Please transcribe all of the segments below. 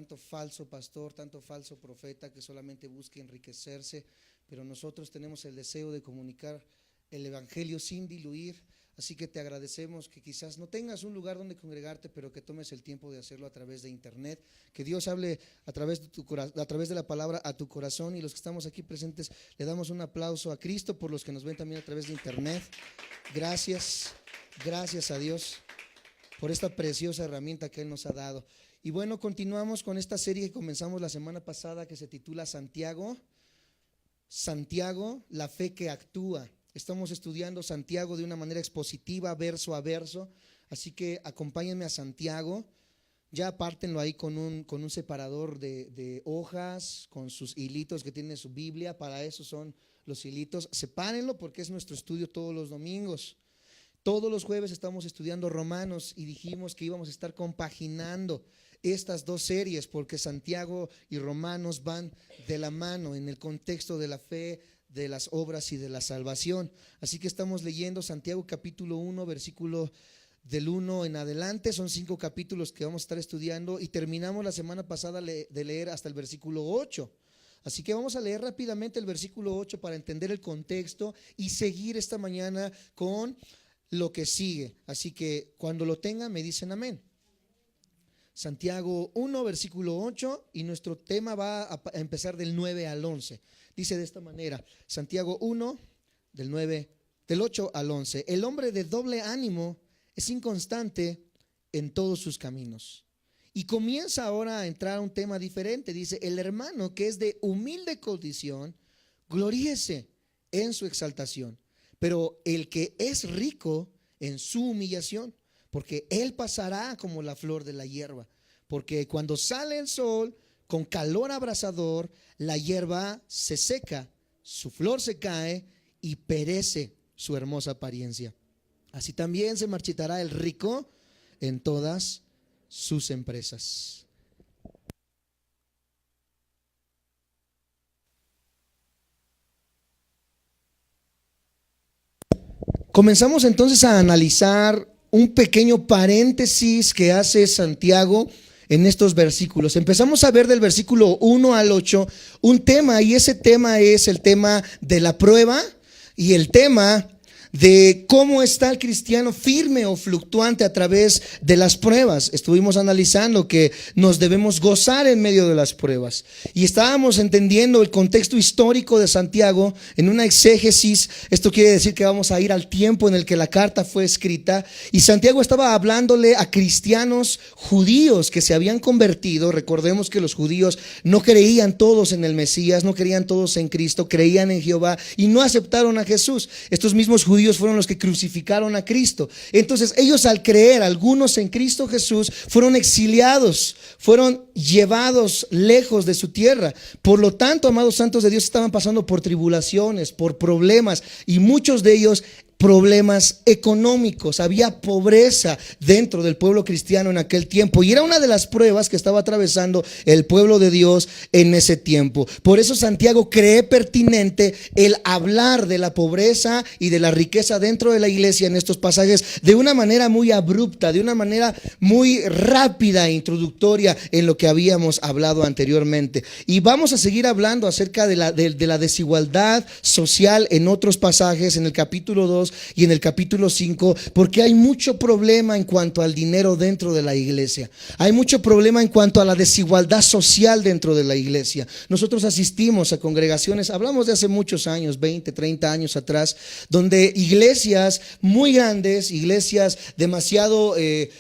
tanto falso pastor, tanto falso profeta que solamente busca enriquecerse, pero nosotros tenemos el deseo de comunicar el evangelio sin diluir. Así que te agradecemos que quizás no tengas un lugar donde congregarte, pero que tomes el tiempo de hacerlo a través de internet. Que Dios hable a través de a través de la palabra a tu corazón. Y los que estamos aquí presentes, le damos un aplauso a Cristo por los que nos ven también a través de internet. Gracias a Dios por esta preciosa herramienta que Él nos ha dado. Y bueno, continuamos con esta serie que comenzamos la semana pasada, que se titula Santiago, la fe que actúa. Estamos estudiando Santiago de una manera expositiva, verso a verso, así que acompáñenme a Santiago. Ya apártenlo ahí con un separador de hojas, con sus hilitos que tiene su Biblia. Para eso son los hilitos. Sepárenlo porque es nuestro estudio todos los domingos. Todos los jueves estamos estudiando Romanos y dijimos que íbamos a estar compaginando estas dos series porque Santiago y Romanos van de la mano en el contexto de la fe, de las obras y de la salvación. Así que estamos leyendo Santiago capítulo 1, versículo del 1 en adelante. Son 5 capítulos que vamos a estar estudiando y terminamos la semana pasada de leer hasta el versículo 8. Así que vamos a leer rápidamente el versículo 8 para entender el contexto y seguir esta mañana con lo que sigue. Así que cuando lo tengan me dicen amén. Santiago 1, versículo 8, y nuestro tema va a empezar del 9 al 11. Dice de esta manera, Santiago 1, del 8 al 11. El hombre de doble ánimo es inconstante en todos sus caminos. Y comienza ahora a entrar a un tema diferente. Dice, el hermano que es de humilde condición, gloríese en su exaltación. Pero el que es rico en su humillación, porque él pasará como la flor de la hierba. Porque cuando sale el sol con calor abrasador, la hierba se seca, su flor se cae y perece su hermosa apariencia. Así también se marchitará el rico en todas sus empresas. Comenzamos entonces a analizar un pequeño paréntesis que hace Santiago en estos versículos. Empezamos a ver del versículo 1 al 8 un tema, y ese tema es el tema de la prueba y el tema de cómo está el cristiano firme o fluctuante a través de las pruebas. Estuvimos analizando que nos debemos gozar en medio de las pruebas y estábamos entendiendo el contexto histórico de Santiago en una exégesis. Esto quiere decir que vamos a ir al tiempo en el que la carta fue escrita, y Santiago estaba hablándole a cristianos judíos que se habían convertido. Recordemos que los judíos no creían todos en el Mesías, no creían todos en Cristo, creían en Jehová y no aceptaron a Jesús. Estos mismos judíos fueron los que crucificaron a Cristo. Entonces ellos, al creer algunos en Cristo Jesús, fueron exiliados, fueron llevados lejos de su tierra. Por lo tanto, amados santos de Dios, estaban pasando por tribulaciones, por problemas, y muchos de ellos problemas económicos. Había pobreza dentro del pueblo cristiano en aquel tiempo, y era una de las pruebas que estaba atravesando el pueblo de Dios en ese tiempo. Por eso Santiago cree pertinente el hablar de la pobreza y de la riqueza dentro de la iglesia en estos pasajes de una manera muy abrupta, de una manera muy rápida e introductoria en lo que habíamos hablado anteriormente. Y vamos a seguir hablando acerca de la desigualdad social en otros pasajes, en el capítulo 2 y en el capítulo 5, porque hay mucho problema en cuanto al dinero dentro de la iglesia. Hay mucho problema en cuanto a la desigualdad social dentro de la iglesia. Nosotros asistimos a congregaciones, hablamos de hace muchos años, 20, 30 años atrás, donde iglesias muy grandes, iglesias demasiado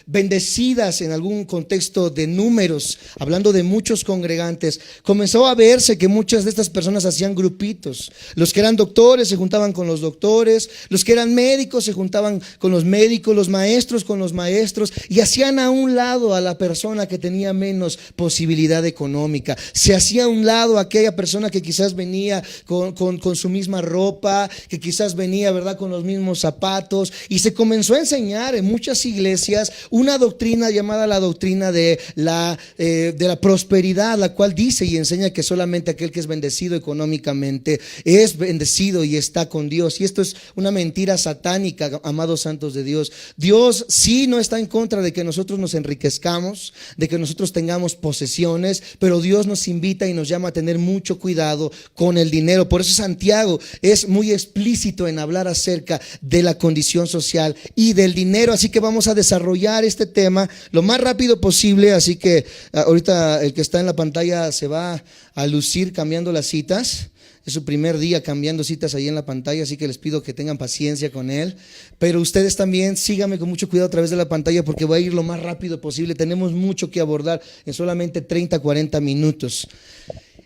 bendecidas en algún contexto de números, hablando de muchos congregantes, comenzó a verse que muchas de estas personas hacían grupitos. Los que eran doctores se juntaban con los doctores, los que eran médicos se juntaban con los médicos, los maestros con los maestros, y hacían a un lado a la persona que tenía menos posibilidad económica. Se hacía a un lado a aquella persona que quizás venía con su misma ropa, que quizás venía, ¿verdad?, con los mismos zapatos, y se comenzó a enseñar en muchas iglesias una doctrina llamada la doctrina de la prosperidad, la cual dice y enseña que solamente aquel que es bendecido económicamente es bendecido y está con Dios. Y esto es una mentira mentira satánica, amados santos de Dios. Dios sí no está en contra de que nosotros nos enriquezcamos, de que nosotros tengamos posesiones, pero Dios nos invita y nos llama a tener mucho cuidado con el dinero. Por eso Santiago es muy explícito en hablar acerca de la condición social y del dinero. Así que vamos a desarrollar este tema lo más rápido posible. Así que ahorita el que está en la pantalla se va a lucir cambiando las citas. Es su primer día cambiando citas ahí en la pantalla, así que les pido que tengan paciencia con él. Pero ustedes también síganme con mucho cuidado a través de la pantalla, porque voy a ir lo más rápido posible. Tenemos mucho que abordar en solamente 30, 40 minutos.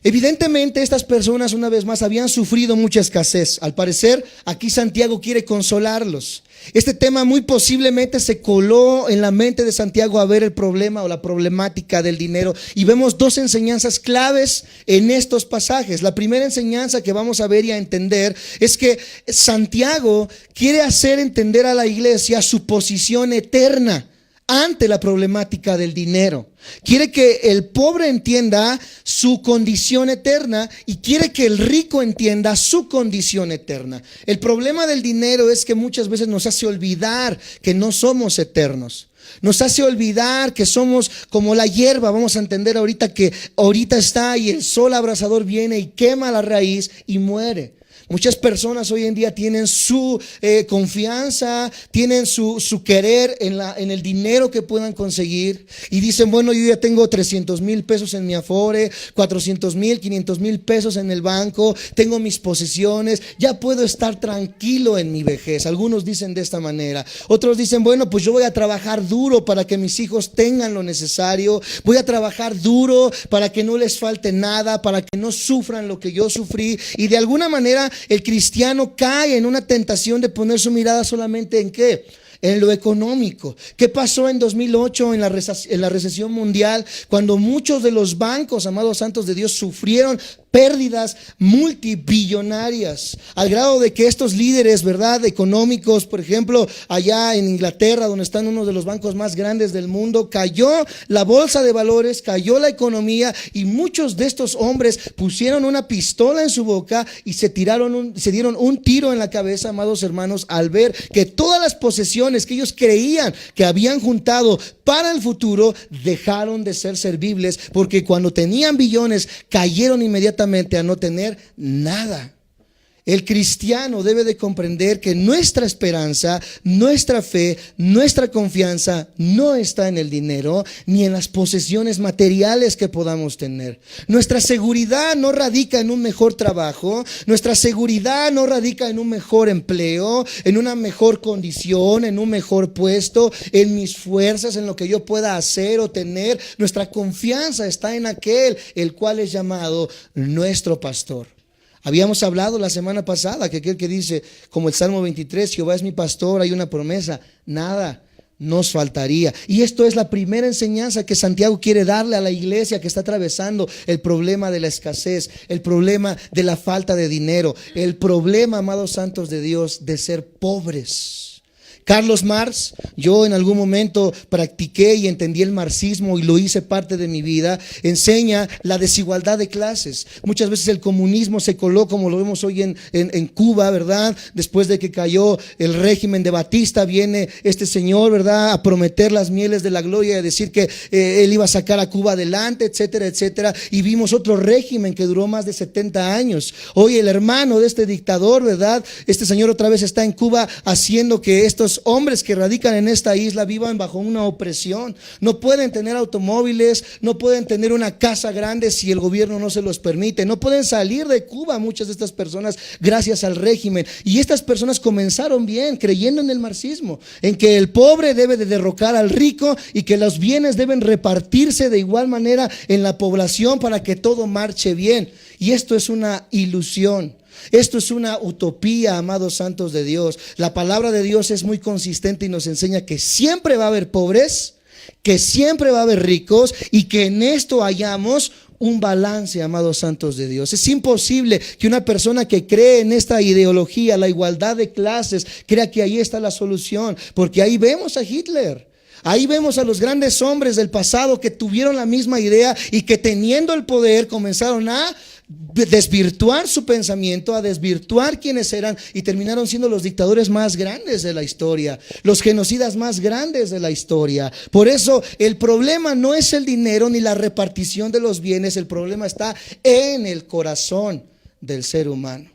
Evidentemente estas personas, una vez más, habían sufrido mucha escasez. Al parecer aquí Santiago quiere consolarlos. Este tema muy posiblemente se coló en la mente de Santiago a ver el problema o la problemática del dinero, y vemos dos enseñanzas claves en estos pasajes. La primera enseñanza que vamos a ver y a entender es que Santiago quiere hacer entender a la iglesia su posición eterna ante la problemática del dinero. Quiere que el pobre entienda su condición eterna y quiere que el rico entienda su condición eterna. El problema del dinero es que muchas veces nos hace olvidar que no somos eternos. Nos hace olvidar que somos como la hierba. Vamos a entender ahorita que ahorita está y el sol abrasador viene y quema la raíz y muere. Muchas personas hoy en día tienen su confianza, tienen su querer en el dinero que puedan conseguir, y dicen, bueno, yo ya tengo 300,000 pesos en mi Afore, 400,000, 500,000 pesos en el banco, tengo mis posesiones, ya puedo estar tranquilo en mi vejez. Algunos dicen de esta manera. Otros dicen, bueno, pues yo voy a trabajar duro para que mis hijos tengan lo necesario, voy a trabajar duro para que no les falte nada, para que no sufran lo que yo sufrí. Y de alguna manera el cristiano cae en una tentación de poner su mirada solamente ¿en qué? En lo económico. ¿Qué pasó en 2008 en la recesión mundial, cuando muchos de los bancos, amados santos de Dios, sufrieron pérdidas multibillonarias, al grado de que estos líderes, ¿verdad?, económicos, por ejemplo, allá en Inglaterra, donde están uno de los bancos más grandes del mundo, cayó la bolsa de valores, cayó la economía, y muchos de estos hombres pusieron una pistola en su boca y se dieron un tiro en la cabeza, amados hermanos, al ver que todas las posesiones que ellos creían que habían juntado para el futuro dejaron de ser servibles, porque cuando tenían billones cayeron inmediatamente a no tener nada. El cristiano debe de comprender que nuestra esperanza, nuestra fe, nuestra confianza no está en el dinero ni en las posesiones materiales que podamos tener. Nuestra seguridad no radica en un mejor trabajo, nuestra seguridad no radica en un mejor empleo, en una mejor condición, en un mejor puesto, en mis fuerzas, en lo que yo pueda hacer o tener. Nuestra confianza está en aquel el cual es llamado nuestro pastor. Habíamos hablado la semana pasada que aquel que dice, como el Salmo 23, Jehová es mi pastor, hay una promesa, nada nos faltaría. Y esto es la primera enseñanza que Santiago quiere darle a la iglesia que está atravesando el problema de la escasez, el problema de la falta de dinero, el problema, amados santos de Dios, de ser pobres. Carlos Marx, yo en algún momento practiqué y entendí el marxismo y lo hice parte de mi vida, enseña la desigualdad de clases. Muchas veces el comunismo se coló, como lo vemos hoy en Cuba, ¿verdad? Después de que cayó el régimen de Batista, viene este señor, ¿verdad?, a prometer las mieles de la gloria y a decir que él iba a sacar a Cuba adelante, etcétera, etcétera. Y vimos otro régimen que duró más de 70 años. Hoy el hermano de este dictador, ¿verdad?, este señor otra vez está en Cuba haciendo que estos hombres que radican en esta isla vivan bajo una opresión. No pueden tener automóviles, no pueden tener una casa grande si el gobierno no se los permite, no pueden salir de Cuba muchas de estas personas gracias al régimen. Y estas personas comenzaron bien, creyendo en el marxismo, en que el pobre debe de derrocar al rico y que los bienes deben repartirse de igual manera en la población para que todo marche bien. Y esto es una ilusión. Esto es una utopía, amados santos de Dios. La palabra de Dios es muy consistente y nos enseña que siempre va a haber pobres, que siempre va a haber ricos, y que en esto hallamos un balance, amados santos de Dios. Es imposible que una persona que cree en esta ideología, la igualdad de clases, crea que ahí está la solución, porque ahí vemos a Hitler. Ahí vemos a los grandes hombres del pasado que tuvieron la misma idea y que teniendo el poder comenzaron a desvirtuar su pensamiento, a desvirtuar quiénes eran y terminaron siendo los dictadores más grandes de la historia, los genocidas más grandes de la historia. Por eso el problema no es el dinero ni la repartición de los bienes, el problema está en el corazón del ser humano.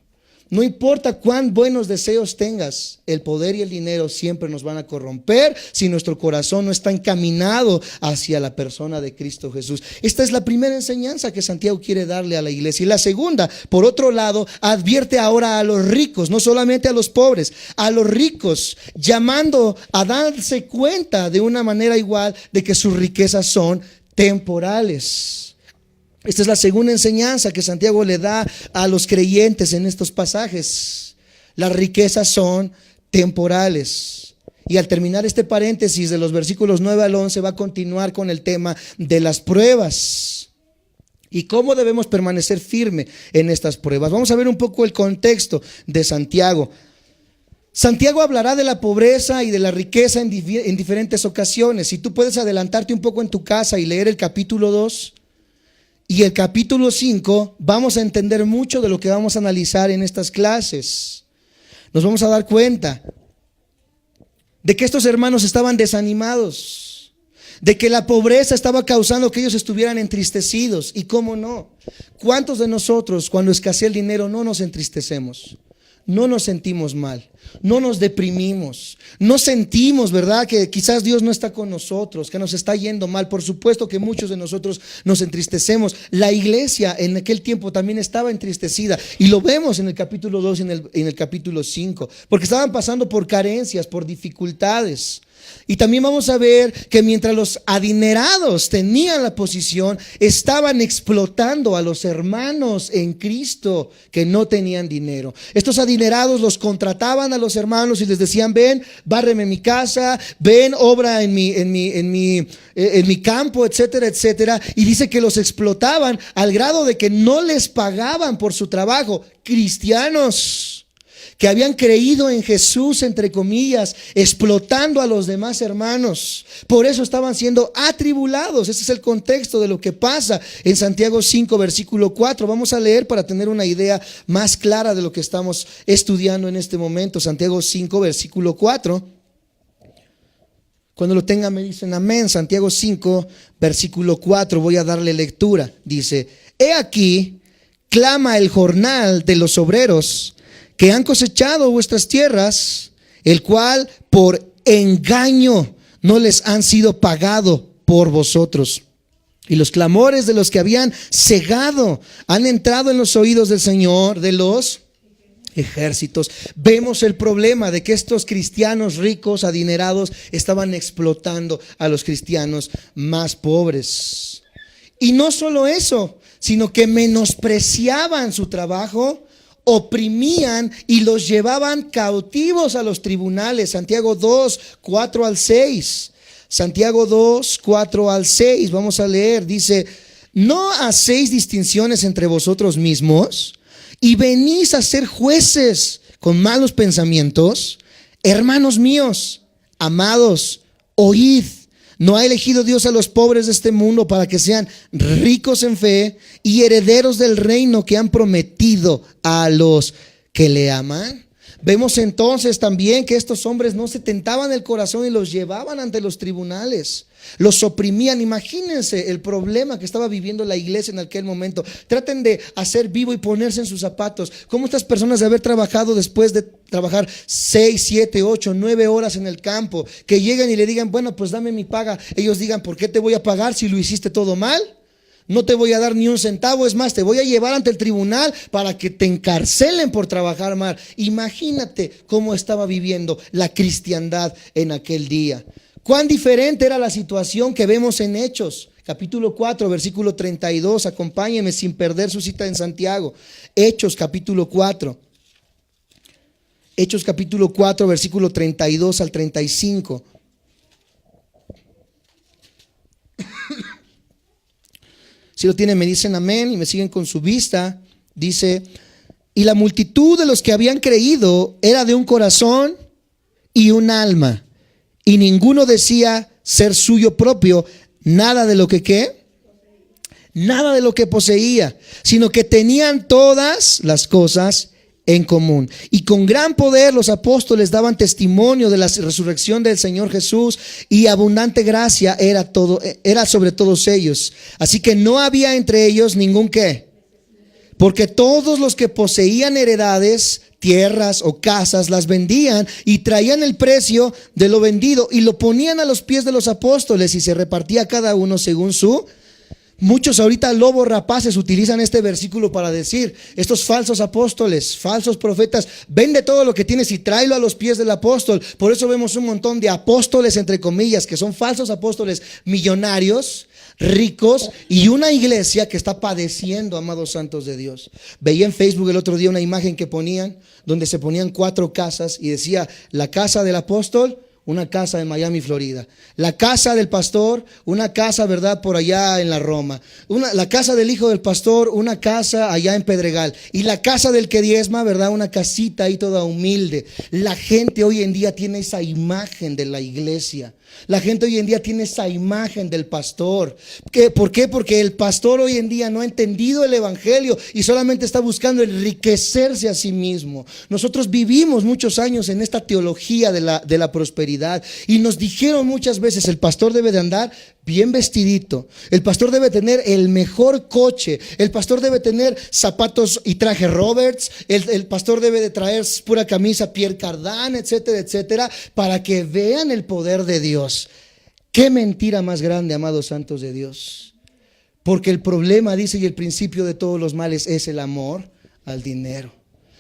No importa cuán buenos deseos tengas, el poder y el dinero siempre nos van a corromper si nuestro corazón no está encaminado hacia la persona de Cristo Jesús. Esta es la primera enseñanza que Santiago quiere darle a la iglesia. Y la segunda, por otro lado, advierte ahora a los ricos, no solamente a los pobres, a los ricos, llamando a darse cuenta de una manera igual de que sus riquezas son temporales. Esta es la segunda enseñanza que Santiago le da a los creyentes en estos pasajes. Las riquezas son temporales. Y al terminar este paréntesis de los versículos 9 al 11 va a continuar con el tema de las pruebas y cómo debemos permanecer firme en estas pruebas. Vamos a ver un poco el contexto de Santiago. Santiago hablará de la pobreza y de la riqueza en diferentes ocasiones. Si tú puedes adelantarte un poco en tu casa y leer el capítulo 2 y el capítulo 5, vamos a entender mucho de lo que vamos a analizar en estas clases. Nos vamos a dar cuenta de que estos hermanos estaban desanimados, de que la pobreza estaba causando que ellos estuvieran entristecidos. Y cómo no, ¿cuántos de nosotros cuando escasea el dinero no nos entristecemos? No nos sentimos mal, no nos deprimimos, no sentimos, ¿verdad?, que quizás Dios no está con nosotros, que nos está yendo mal. Por supuesto que muchos de nosotros nos entristecemos. La iglesia en aquel tiempo también estaba entristecida y lo vemos en el capítulo 2 y en el capítulo 5, porque estaban pasando por carencias, por dificultades. Y también vamos a ver que mientras los adinerados tenían la posición, estaban explotando a los hermanos en Cristo que no tenían dinero. Estos adinerados los contrataban a los hermanos y les decían: ven, bárreme mi casa, ven, obra en mi campo, etcétera, etcétera. Y dice que los explotaban al grado de que no les pagaban por su trabajo. Cristianos que habían creído en Jesús, entre comillas, explotando a los demás hermanos. Por eso estaban siendo atribulados. Ese es el contexto de lo que pasa en Santiago 5, versículo 4. Vamos a leer para tener una idea más clara de lo que estamos estudiando en este momento. Santiago 5, versículo 4. Cuando lo tengan me dicen amén. Santiago 5, versículo 4. Voy a darle lectura. Dice: he aquí, clama el jornal de los obreros que han cosechado vuestras tierras, el cual por engaño no les han sido pagado por vosotros. Y los clamores de los que habían cegado han entrado en los oídos del Señor de los ejércitos. Vemos el problema de que estos cristianos ricos, adinerados, estaban explotando a los cristianos más pobres. Y no solo eso, sino que menospreciaban su trabajo, oprimían y los llevaban cautivos a los tribunales. Santiago 2, 4 al 6. Santiago 2, 4 al 6. Vamos a leer. Dice: ¿no hacéis distinciones entre vosotros mismos y venís a ser jueces con malos pensamientos? Hermanos míos, amados, oíd. ¿No ha elegido Dios a los pobres de este mundo para que sean ricos en fe y herederos del reino que han prometido a los que le aman? Vemos entonces también que estos hombres no se tentaban el corazón y los llevaban ante los tribunales, los oprimían. Imagínense el problema que estaba viviendo la iglesia en aquel momento. Traten de hacer vivo y ponerse en sus zapatos. Cómo estas personas, de haber trabajado, después de trabajar 6, 7, 8, 9 horas en el campo, que lleguen y le digan: bueno, pues dame mi paga. Ellos digan: ¿por qué te voy a pagar si lo hiciste todo mal? No te voy a dar ni un centavo, es más, te voy a llevar ante el tribunal para que te encarcelen por trabajar mal. Imagínate cómo estaba viviendo la cristiandad en aquel día. Cuán diferente era la situación que vemos en Hechos, capítulo 4, versículo 32. Acompáñenme sin perder su cita en Santiago. Hechos, capítulo 4. Hechos, capítulo 4, versículo 32 al 35. Si lo tienen me dicen amén y me siguen con su vista. Dice: y la multitud de los que habían creído era de un corazón y un alma, y ninguno decía ser suyo propio nada de lo que ¿qué? Nada de lo que poseía, sino que tenían todas las cosas en común. Y con gran poder los apóstoles daban testimonio de la resurrección del Señor Jesús, y abundante gracia era sobre todos ellos. Así que no había entre ellos ningún ¿qué? Porque todos los que poseían heredades, tierras o casas, las vendían y traían el precio de lo vendido y lo ponían a los pies de los apóstoles, y se repartía cada uno según su. Muchos ahorita lobos rapaces utilizan este versículo para decir, estos falsos apóstoles, falsos profetas, vende todo lo que tienes y tráelo a los pies del apóstol. Por eso vemos un montón de apóstoles, entre comillas, que son falsos apóstoles millonarios, ricos, y una iglesia que está padeciendo, amados santos de Dios. Veía en Facebook el otro día una imagen que ponían, donde se ponían 4 casas y decía, la casa del apóstol, una casa en Miami, Florida. La casa del pastor, una casa, ¿verdad?, por allá en la Roma. La casa del hijo del pastor, una casa allá en Pedregal. Y la casa del que diezma, ¿verdad?, una casita ahí toda humilde. La gente hoy en día tiene esa imagen de la iglesia. La gente hoy en día tiene esa imagen del pastor. ¿Por qué? Porque el pastor hoy en día no ha entendido el evangelio y solamente está buscando enriquecerse a sí mismo. Nosotros vivimos muchos años en esta teología de la prosperidad, y nos dijeron muchas veces, el pastor debe de andar bien vestidito, el pastor debe tener el mejor coche, el pastor debe tener zapatos y traje Roberts, el pastor debe de traer pura camisa Pierre Cardin, etcétera, etcétera, para que vean el poder de Dios. Qué mentira más grande, amados santos de Dios. Porque el problema, dice, y el principio de todos los males es el amor al dinero.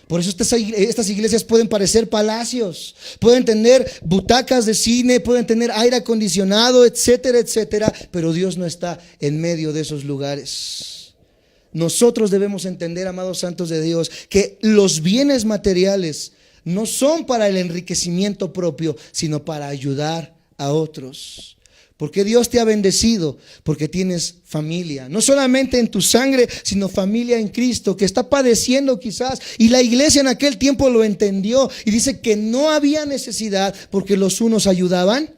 Por eso estas iglesias pueden parecer palacios, pueden tener butacas de cine, pueden tener aire acondicionado, etcétera, etcétera, pero Dios no está en medio de esos lugares. Nosotros debemos entender, amados santos de Dios, que los bienes materiales no son para el enriquecimiento propio, sino para ayudar a otros. Porque Dios te ha bendecido, porque tienes familia, no solamente en tu sangre, sino familia en Cristo, que está padeciendo quizás. Y la iglesia en aquel tiempo lo entendió y dice que no había necesidad, porque los unos ayudaban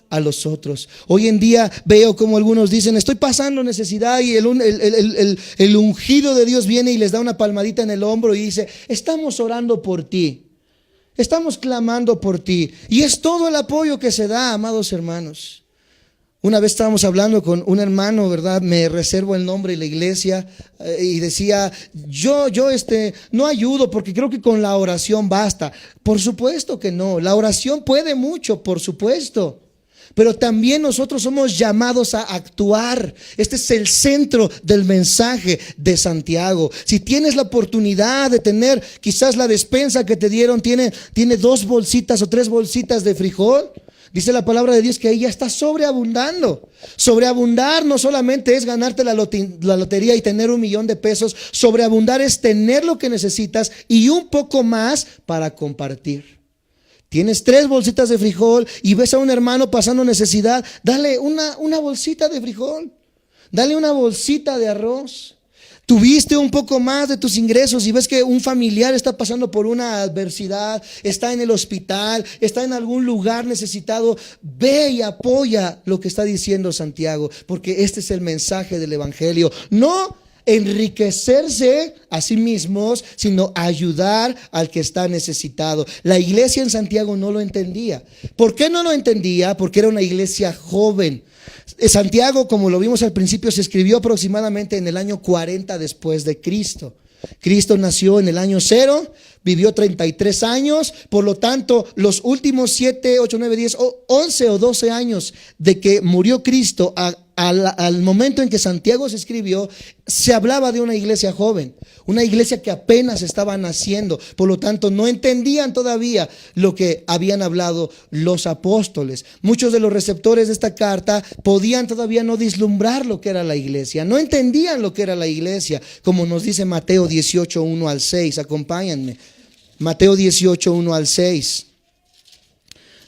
a los otros. Hoy en día veo como algunos dicen, estoy pasando necesidad, y el ungido de Dios viene y les da una palmadita en el hombro y dice, estamos orando por ti, estamos clamando por ti. Y es todo el apoyo que se da, amados hermanos. Una vez estábamos hablando con un hermano, ¿verdad? Me reservo el nombre de la iglesia, y decía, yo no ayudo porque creo que con la oración basta. Por supuesto que no, la oración puede mucho, por supuesto. Pero también nosotros somos llamados a actuar. Este es el centro del mensaje de Santiago. Si tienes la oportunidad de tener quizás la despensa que te dieron, tiene 2 bolsitas o 3 bolsitas de frijol. Dice la palabra de Dios que ahí ya está sobreabundando. Sobreabundar no solamente es ganarte la lotería y tener $1,000,000. Sobreabundar es tener lo que necesitas y un poco más para compartir. Tienes 3 bolsitas de frijol y ves a un hermano pasando necesidad, dale una bolsita de frijol, dale una bolsita de arroz. Tuviste un poco más de tus ingresos y ves que un familiar está pasando por una adversidad, está en el hospital, está en algún lugar necesitado, ve y apoya lo que está diciendo Santiago, porque este es el mensaje del evangelio. No enriquecerse a sí mismos, sino ayudar al que está necesitado. La iglesia en Santiago no lo entendía. ¿Por qué no lo entendía? Porque era una iglesia joven. Santiago, como lo vimos al principio, se escribió aproximadamente en el año 40 después de Cristo. Cristo nació en el año 0, vivió 33 años, por lo tanto, los últimos 7, 8, 9, 10, 11 o 12 años de que murió Cristo al momento en que Santiago se escribió, se hablaba de una iglesia joven, una iglesia que apenas estaba naciendo. Por lo tanto, no entendían todavía lo que habían hablado los apóstoles. Muchos de los receptores de esta carta podían todavía no vislumbrar lo que era la iglesia, no entendían lo que era la iglesia, como nos dice Mateo 18, 1 al 6. Acompáñenme. Mateo 18, 1 al 6.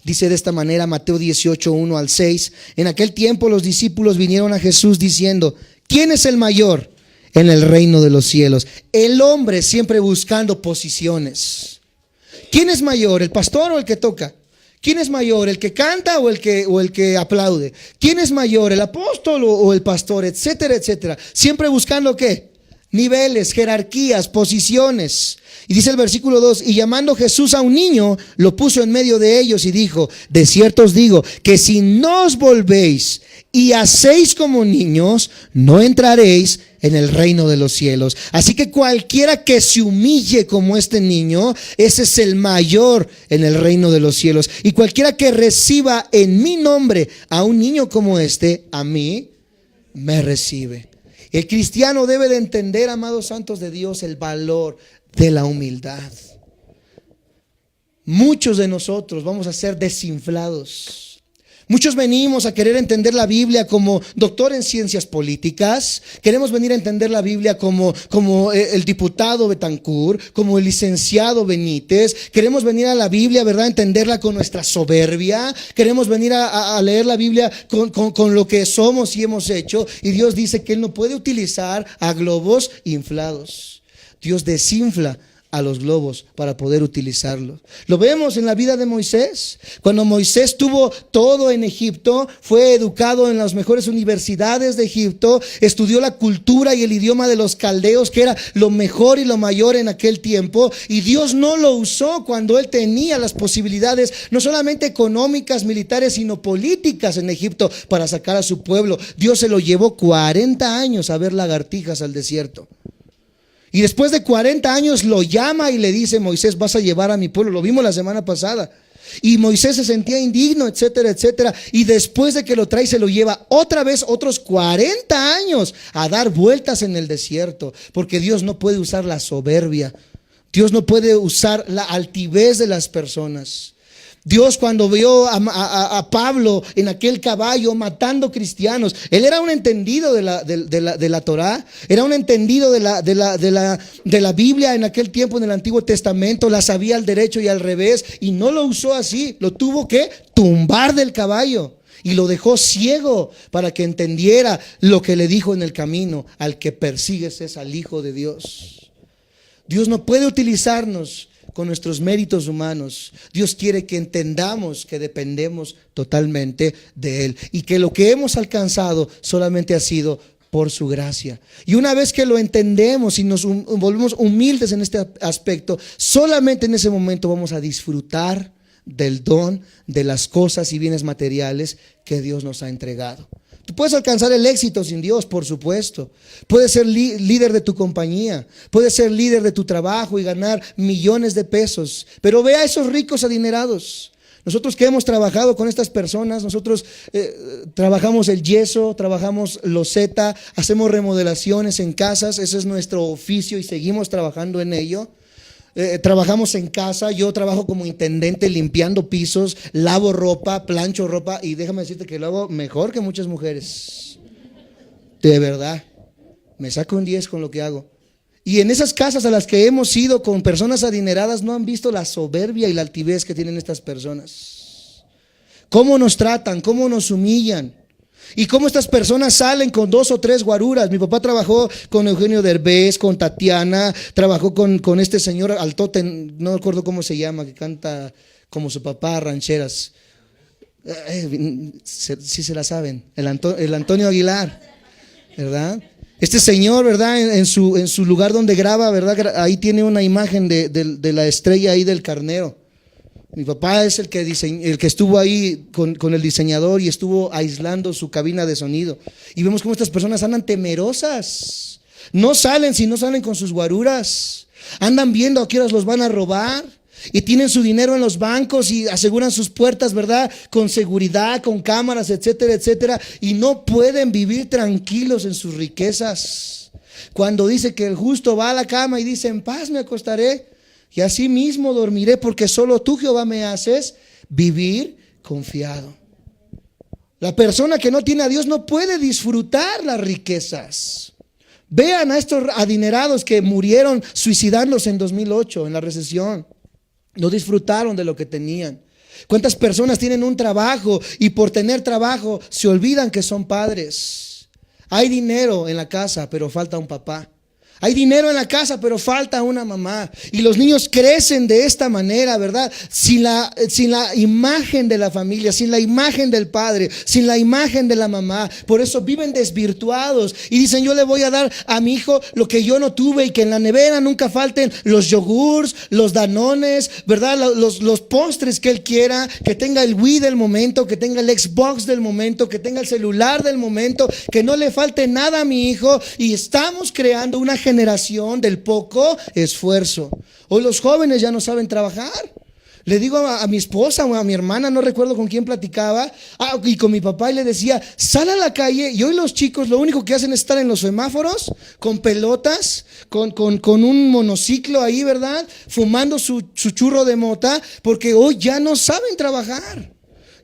Dice de esta manera Mateo 18, 1 al 6. En aquel tiempo los discípulos vinieron a Jesús diciendo, ¿quién es el mayor en el reino de los cielos? El hombre siempre buscando posiciones. ¿Quién es mayor, el pastor o el que toca? ¿Quién es mayor, el que canta o el que aplaude? ¿Quién es mayor, el apóstol o el pastor? Etcétera, etcétera. Siempre buscando ¿qué? Niveles, jerarquías, posiciones. Y dice el versículo 2, y llamando Jesús a un niño, lo puso en medio de ellos y dijo, de cierto os digo, que si no os volvéis y hacéis como niños, no entraréis en el reino de los cielos. Así que cualquiera que se humille como este niño, ese es el mayor en el reino de los cielos. Y cualquiera que reciba en mi nombre a un niño como este, a mí me recibe. El cristiano debe de entender, amados santos de Dios, el valor de la humildad. Muchos de nosotros vamos a ser desinflados. Muchos venimos a querer entender la Biblia como doctor en ciencias políticas. Queremos venir a entender la Biblia como el diputado Betancourt, como el licenciado Benítez. Queremos venir a la Biblia, ¿verdad? A entenderla con nuestra soberbia. Queremos venir a leer la Biblia con lo que somos y hemos hecho. Y Dios dice que Él no puede utilizar a globos inflados. Dios desinfla a los globos para poder utilizarlos. Lo vemos en la vida de Moisés. Cuando Moisés tuvo todo en Egipto, fue educado en las mejores universidades de Egipto, estudió la cultura y el idioma de los caldeos, que era lo mejor y lo mayor en aquel tiempo, y Dios no lo usó cuando él tenía las posibilidades, no solamente económicas, militares, sino políticas en Egipto para sacar a su pueblo. Dios se lo llevó 40 años a ver lagartijas al desierto. Y después de 40 años lo llama y le dice, Moisés, vas a llevar a mi pueblo. Lo vimos la semana pasada. Y Moisés se sentía indigno, etcétera, etcétera. Y después de que lo trae, se lo lleva otra vez otros 40 años a dar vueltas en el desierto. Porque Dios no puede usar la soberbia. Dios no puede usar la altivez de las personas. Dios, cuando vio a Pablo en aquel caballo matando cristianos, él era un entendido de la Torá, era un entendido de la Biblia en aquel tiempo en el Antiguo Testamento, la sabía al derecho y al revés, y no lo usó así, lo tuvo que tumbar del caballo y lo dejó ciego para que entendiera lo que le dijo en el camino: al que persigues es al Hijo de Dios. Dios no puede utilizarnos con nuestros méritos humanos. Dios quiere que entendamos que dependemos totalmente de Él y que lo que hemos alcanzado solamente ha sido por su gracia. Y una vez que lo entendemos y nos volvemos humildes en este aspecto, solamente en ese momento vamos a disfrutar del don, de las cosas y bienes materiales que Dios nos ha entregado. Tú puedes alcanzar el éxito sin Dios, por supuesto. Puedes ser líder de tu compañía, puedes ser líder de tu trabajo y ganar millones de pesos. Pero ve a esos ricos adinerados. Nosotros que hemos trabajado con estas personas, nosotros trabajamos el yeso, trabajamos loseta, hacemos remodelaciones en casas. Ese es nuestro oficio y seguimos trabajando en ello. Trabajamos en casa, yo trabajo como intendente limpiando pisos, lavo ropa, plancho ropa, y déjame decirte que lo hago mejor que muchas mujeres. De verdad, me saco un 10 con lo que hago. Y en esas casas a las que hemos ido con personas adineradas, no han visto la soberbia y la altivez que tienen estas personas. Cómo nos tratan, cómo nos humillan. Y cómo estas personas salen con 2 o 3 guaruras. Mi papá trabajó con Eugenio Derbez, con Tatiana, trabajó con este señor altote, no recuerdo cómo se llama, que canta como su papá, rancheras. Sí se la saben, el Antonio Aguilar, ¿verdad? Este señor, ¿verdad? En su lugar donde graba, ¿verdad? Ahí tiene una imagen de la estrella ahí del carnero. Mi papá es el que estuvo ahí con el diseñador y estuvo aislando su cabina de sonido. Y vemos cómo estas personas andan temerosas. No salen si no salen con sus guaruras. Andan viendo a qué horas los van a robar. Y tienen su dinero en los bancos y aseguran sus puertas, ¿verdad? Con seguridad, con cámaras, etcétera, etcétera. Y no pueden vivir tranquilos en sus riquezas. Cuando dice que el justo va a la cama y dice: en paz me acostaré y así mismo dormiré, porque solo tú, Jehová, me haces vivir confiado. La persona que no tiene a Dios no puede disfrutar las riquezas. Vean a estos adinerados que murieron suicidándose en 2008 en la recesión. No disfrutaron de lo que tenían. ¿Cuántas personas tienen un trabajo y por tener trabajo se olvidan que son padres? Hay dinero en la casa, pero falta un papá. Hay dinero en la casa, pero falta una mamá. Y los niños crecen de esta manera, ¿verdad? Sin la imagen de la familia, sin la imagen del padre, sin la imagen de la mamá. Por eso viven desvirtuados y dicen: yo le voy a dar a mi hijo lo que yo no tuve, y que en la nevera nunca falten los yogurts, los danones, ¿verdad? Los postres que él quiera, que tenga el Wii del momento, que tenga el Xbox del momento, que tenga el celular del momento, que no le falte nada a mi hijo. Y estamos creando una generación del poco esfuerzo. Hoy los jóvenes ya no saben trabajar. Le digo a mi esposa o a mi hermana, no recuerdo con quién platicaba, y con mi papá, y le decía: sal a la calle. Y hoy los chicos lo único que hacen es estar en los semáforos con pelotas, con un monociclo ahí, ¿verdad? Fumando su churro de mota, porque hoy ya no saben trabajar.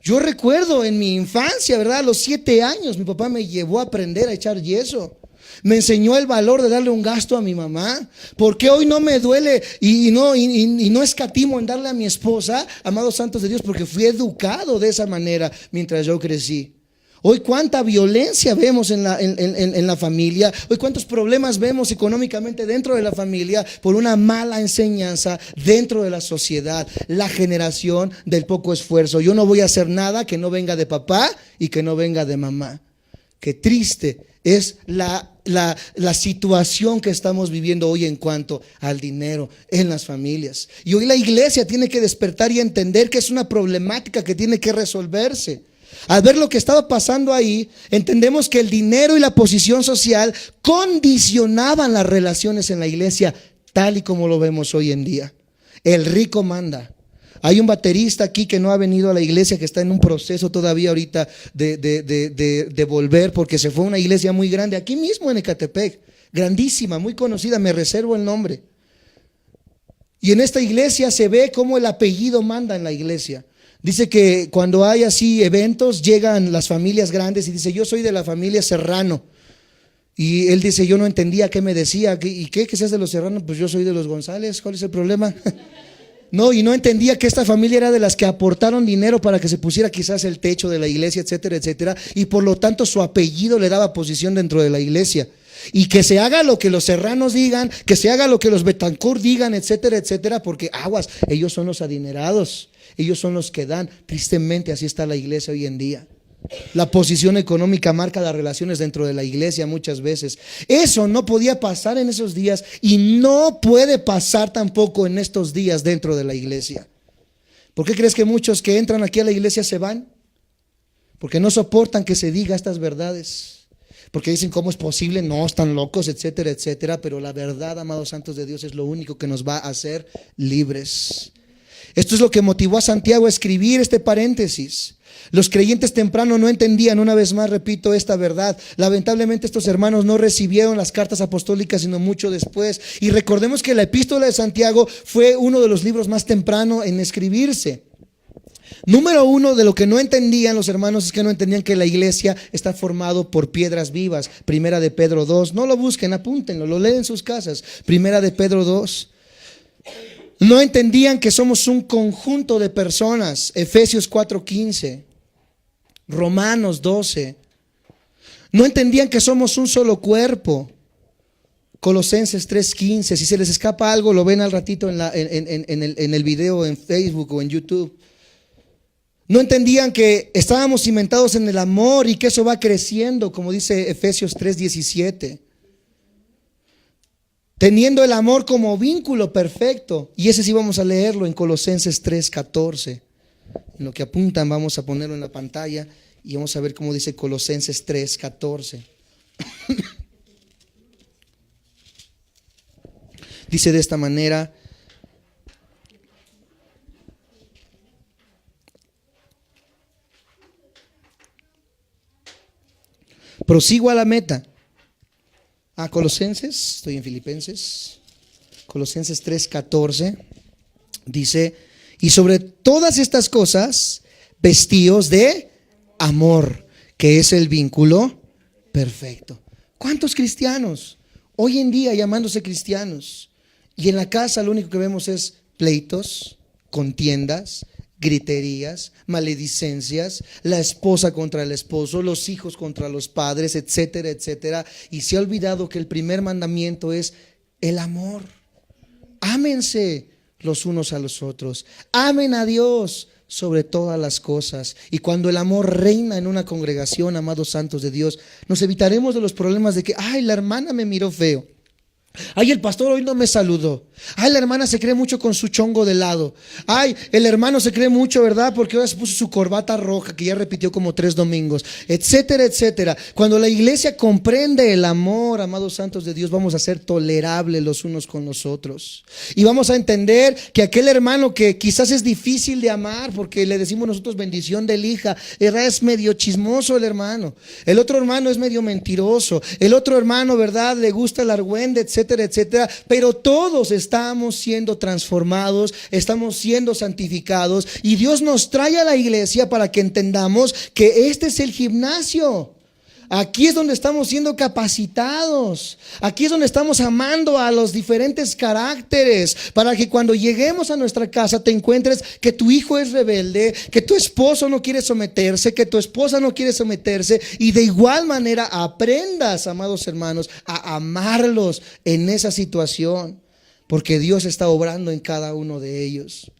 Yo recuerdo en mi infancia, ¿verdad? A los 7 años mi papá me llevó a aprender a echar yeso. Me enseñó el valor de darle un gasto a mi mamá. Porque hoy no me duele y no escatimo en darle a mi esposa, amados santos de Dios, porque fui educado de esa manera mientras yo crecí. Hoy cuánta violencia vemos en la familia. Hoy cuántos problemas vemos económicamente dentro de la familia por una mala enseñanza dentro de la sociedad. La generación del poco esfuerzo. Yo no voy a hacer nada que no venga de papá y que no venga de mamá. Qué triste es la situación que estamos viviendo hoy en cuanto al dinero en las familias. Y hoy la iglesia tiene que despertar y entender que es una problemática que tiene que resolverse. Al ver lo que estaba pasando ahí, entendemos que el dinero y la posición social condicionaban las relaciones en la iglesia, tal y como lo vemos hoy en día. El rico manda. Hay un baterista aquí que no ha venido a la iglesia, que está en un proceso todavía ahorita de volver, porque se fue a una iglesia muy grande, aquí mismo en Ecatepec, grandísima, muy conocida, me reservo el nombre. Y en esta iglesia se ve cómo el apellido manda en la iglesia. Dice que cuando hay así eventos, llegan las familias grandes y dice: yo soy de la familia Serrano. Y él dice: yo no entendía qué me decía. ¿Y qué? ¿Que seas de los Serranos? Pues yo soy de los González. ¿Cuál es el problema? No, y no entendía que esta familia era de las que aportaron dinero para que se pusiera quizás el techo de la iglesia, etcétera, etcétera. Y por lo tanto su apellido le daba posición dentro de la iglesia. Y que se haga lo que los Serranos digan, que se haga lo que los Betancourt digan, etcétera, etcétera, porque aguas, ellos son los adinerados, ellos son los que dan. Tristemente así está la iglesia hoy en día. La posición económica marca las relaciones dentro de la iglesia muchas veces. Eso no podía pasar en esos días y no puede pasar tampoco en estos días dentro de la iglesia. ¿Por qué crees que muchos que entran aquí a la iglesia se van? Porque no soportan que se diga estas verdades. Porque dicen: ¿cómo es posible? No, están locos, etcétera, etcétera. Pero la verdad, amados santos de Dios, es lo único que nos va a hacer libres. Esto es lo que motivó a Santiago a escribir este paréntesis. Los creyentes temprano no entendían, una vez más repito esta verdad. Lamentablemente estos hermanos no recibieron las cartas apostólicas sino mucho después. Y recordemos que la epístola de Santiago fue uno de los libros más temprano en escribirse. Número uno, de lo que no entendían los hermanos es que no entendían que la iglesia está formado por piedras vivas. Primera de Pedro 2, no lo busquen, apúntenlo, lo leen en sus casas. Primera de Pedro 2. No entendían que somos un conjunto de personas. Efesios 4:15, Romanos 12. No entendían que somos un solo cuerpo. Colosenses 3:15. Si se les escapa algo, lo ven al ratito en el video en Facebook o en YouTube. No entendían que estábamos cimentados en el amor y que eso va creciendo, como dice Efesios 3:17. Teniendo el amor como vínculo perfecto. Y ese sí vamos a leerlo en Colosenses 3:14. En lo que apuntan vamos a ponerlo en la pantalla y vamos a ver cómo dice Colosenses 3:14. Dice de esta manera: prosigo a la meta. Colosenses, estoy en Filipenses. Colosenses 3:14 dice: y sobre todas estas cosas, vestíos de amor, que es el vínculo perfecto. ¿Cuántos cristianos hoy en día llamándose cristianos y en la casa lo único que vemos es pleitos, contiendas, griterías, maledicencias, la esposa contra el esposo, los hijos contra los padres, etcétera, etcétera. Y se ha olvidado que el primer mandamiento es el amor. Ámense los unos a los otros. Amen a Dios sobre todas las cosas. Y cuando el amor reina en una congregación, amados santos de Dios, nos evitaremos de los problemas de que, ay, la hermana me miró feo. Ay, el pastor hoy no me saludó. Ay, la hermana se cree mucho con su chongo de lado. Ay, el hermano se cree mucho, ¿verdad? Porque ahora se puso su corbata roja que ya repitió como 3 domingos, etcétera, etcétera. Cuando la iglesia comprende el amor, amados santos de Dios, vamos a ser tolerables los unos con los otros. Y vamos a entender que aquel hermano que quizás es difícil de amar, porque le decimos nosotros bendición del hija, es medio chismoso el hermano. El otro hermano es medio mentiroso. El otro hermano, ¿verdad? Le gusta el argüende, etcétera, etcétera. Pero todos estamos siendo transformados, estamos siendo santificados, y Dios nos trae a la iglesia para que entendamos que este es el gimnasio. Aquí es donde estamos siendo capacitados. Aquí es donde estamos amando a los diferentes caracteres, para que cuando lleguemos a nuestra casa te encuentres que tu hijo es rebelde, que tu esposo no quiere someterse, que tu esposa no quiere someterse, y de igual manera aprendas, amados hermanos, a amarlos en esa situación, porque Dios está obrando en cada uno de ellos.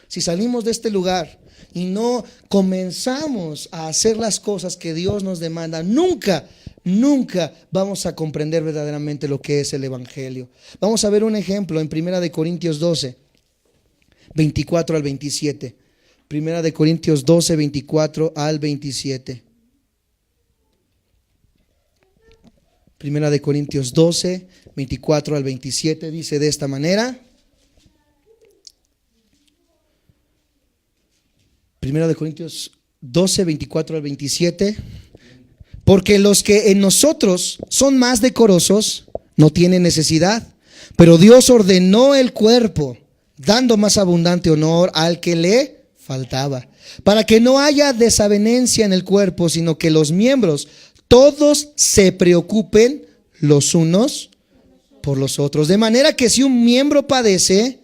Si salimos de este lugar y no comenzamos a hacer las cosas que Dios nos demanda, nunca vamos a comprender verdaderamente lo que es el evangelio. Vamos a ver un ejemplo en 1 Corintios 12, 24 al 27. 1 Corintios 12, 24 al 27. 1 Corintios 12, 24 al 27 dice de esta manera. 1 Corintios 12, 24 al 27. Porque los que en nosotros son más decorosos no tienen necesidad, pero Dios ordenó el cuerpo, dando más abundante honor al que le faltaba, para que no haya desavenencia en el cuerpo, sino que los miembros todos se preocupen los unos por los otros. De manera que si un miembro padece,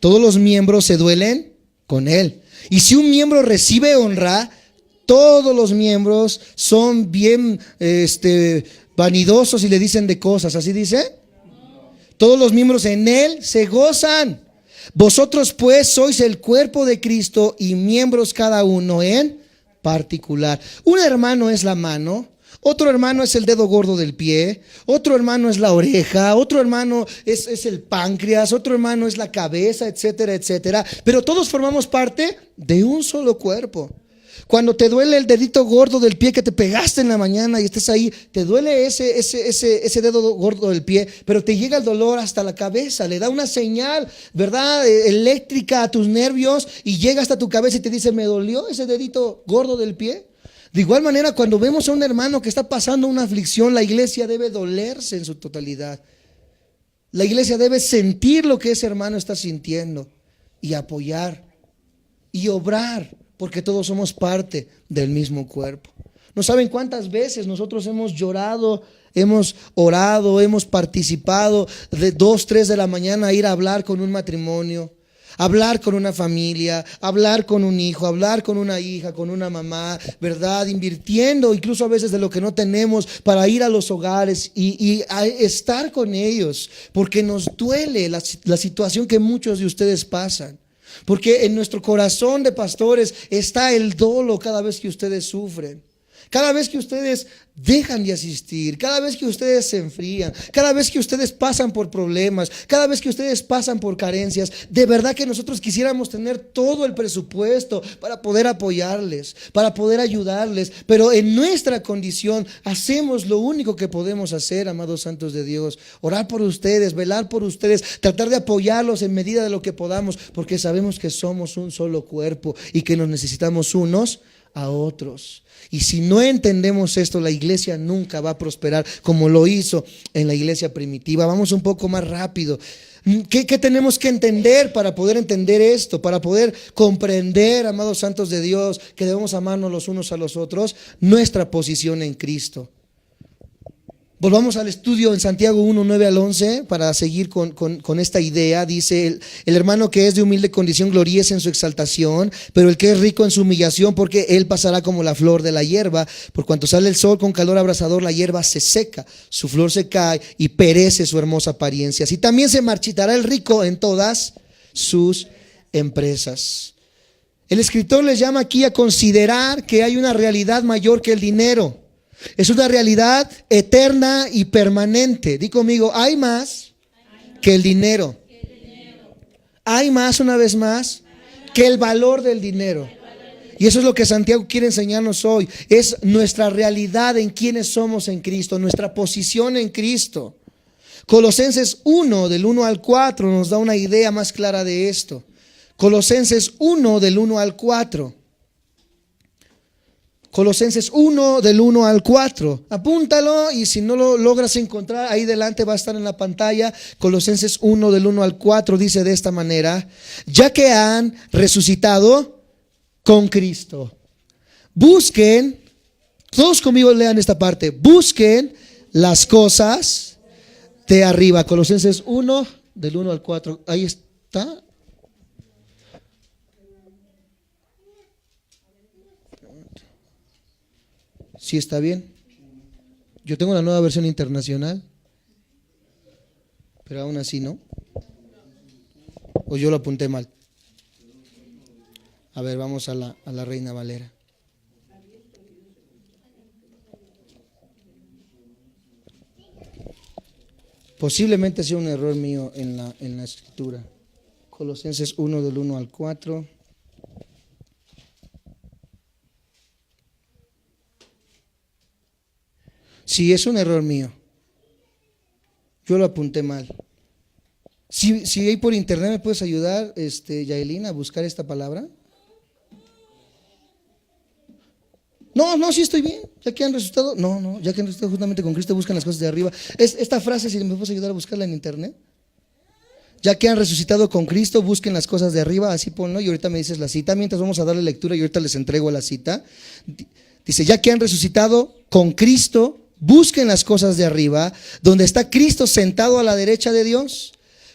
todos los miembros se duelen con él. Y si un miembro recibe honra, todos los miembros son bien vanidosos y le dicen de cosas. ¿Así dice? Todos los miembros en él se gozan. Vosotros pues sois el cuerpo de Cristo y miembros cada uno en particular. Un hermano es la mano, otro hermano es el dedo gordo del pie, otro hermano es la oreja, otro hermano es el páncreas, otro hermano es la cabeza, etcétera, etcétera. Pero todos formamos parte de un solo cuerpo. Cuando te duele el dedito gordo del pie que te pegaste en la mañana y estás ahí, te duele ese dedo gordo del pie, pero te llega el dolor hasta la cabeza, le da una señal, ¿verdad?, eléctrica a tus nervios, y llega hasta tu cabeza y te dice: me dolió ese dedito gordo del pie. De igual manera, cuando vemos a un hermano que está pasando una aflicción, la iglesia debe dolerse en su totalidad. La iglesia debe sentir lo que ese hermano está sintiendo y apoyar y obrar, porque todos somos parte del mismo cuerpo. No saben cuántas veces nosotros hemos llorado, hemos orado, hemos participado de 2, 3 de la mañana a ir a hablar con un matrimonio, hablar con una familia, hablar con un hijo, hablar con una hija, con una mamá, ¿verdad? Invirtiendo incluso a veces de lo que no tenemos para ir a los hogares y a estar con ellos, porque nos duele la situación que muchos de ustedes pasan. Porque en nuestro corazón de pastores está el dolo cada vez que ustedes sufren, cada vez que ustedes dejan de asistir, cada vez que ustedes se enfrían, cada vez que ustedes pasan por problemas, cada vez que ustedes pasan por carencias. De verdad que nosotros quisiéramos tener todo el presupuesto para poder apoyarles, para poder ayudarles, pero en nuestra condición hacemos lo único que podemos hacer, amados santos de Dios: orar por ustedes, velar por ustedes, tratar de apoyarlos en medida de lo que podamos, porque sabemos que somos un solo cuerpo y que nos necesitamos unos a otros. Y si no entendemos esto, la iglesia nunca va a prosperar como lo hizo en la iglesia primitiva. Vamos un poco más rápido. ¿Qué tenemos que entender para poder entender esto? Para poder comprender, amados santos de Dios, que debemos amarnos los unos a los otros. Nuestra posición en Cristo. Volvamos al estudio en Santiago 1, 9 al 11 para seguir con esta idea. Dice, el hermano que es de humilde condición gloríese en su exaltación, pero el que es rico en su humillación, porque él pasará como la flor de la hierba. Por cuanto sale el sol con calor abrasador, la hierba se seca, su flor se cae y perece su hermosa apariencia. Así también se marchitará el rico en todas sus empresas. El escritor les llama aquí a considerar que hay una realidad mayor que el dinero. Es una realidad eterna y permanente. Di conmigo, hay más que el dinero. Hay más, una vez más, que el valor del dinero. Y eso es lo que Santiago quiere enseñarnos hoy. Es nuestra realidad en quienes somos en Cristo, nuestra posición en Cristo. Colosenses 1, del 1 al 4, nos da una idea más clara de esto. Colosenses 1, del 1 al 4. Colosenses 1, del 1 al 4. Apúntalo y si no lo logras encontrar, ahí delante va a estar en la pantalla. Colosenses 1, del 1 al 4 dice de esta manera: ya que han resucitado con Cristo, busquen, todos conmigo lean esta parte, busquen las cosas de arriba. Colosenses 1, del 1 al 4. Ahí está. ¿Sí está bien? Yo tengo la nueva versión internacional, pero aún así no. ¿O yo lo apunté mal? A ver, vamos a la Reina Valera. Posiblemente sea un error mío en la escritura. Colosenses 1, del 1 al 4. Sí, es un error mío. Yo lo apunté mal. Si hay por internet, ¿me puedes ayudar, Yaelina, a buscar esta palabra? No, sí estoy bien. Ya que han resucitado, ya que han resucitado justamente con Cristo, buscan las cosas de arriba. Esta frase, si me puedes ayudar a buscarla en internet. Ya que han resucitado con Cristo, busquen las cosas de arriba, así ponlo, y ahorita me dices la cita. Mientras vamos a darle lectura y ahorita les entrego la cita. Dice, ya que han resucitado con Cristo, busquen las cosas de arriba, donde está Cristo sentado a la derecha de Dios.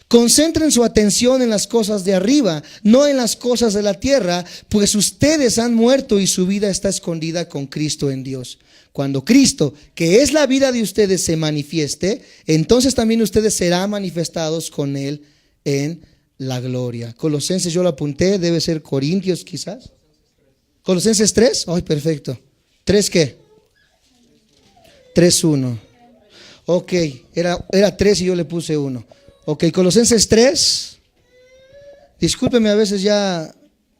Concentren su atención en las cosas de arriba, no en las cosas de la tierra, pues ustedes han muerto y su vida está escondida con Cristo en Dios. Cuando Cristo, que es la vida de ustedes, se manifieste, entonces también ustedes serán manifestados con Él en la gloria. Colosenses, yo lo apunté, debe ser Corintios quizás. Colosenses 3, ay, perfecto. ¿3 qué? 3:1. Ok, era 3 y yo le puse 1. Ok, Colosenses 3. Discúlpeme, a veces ya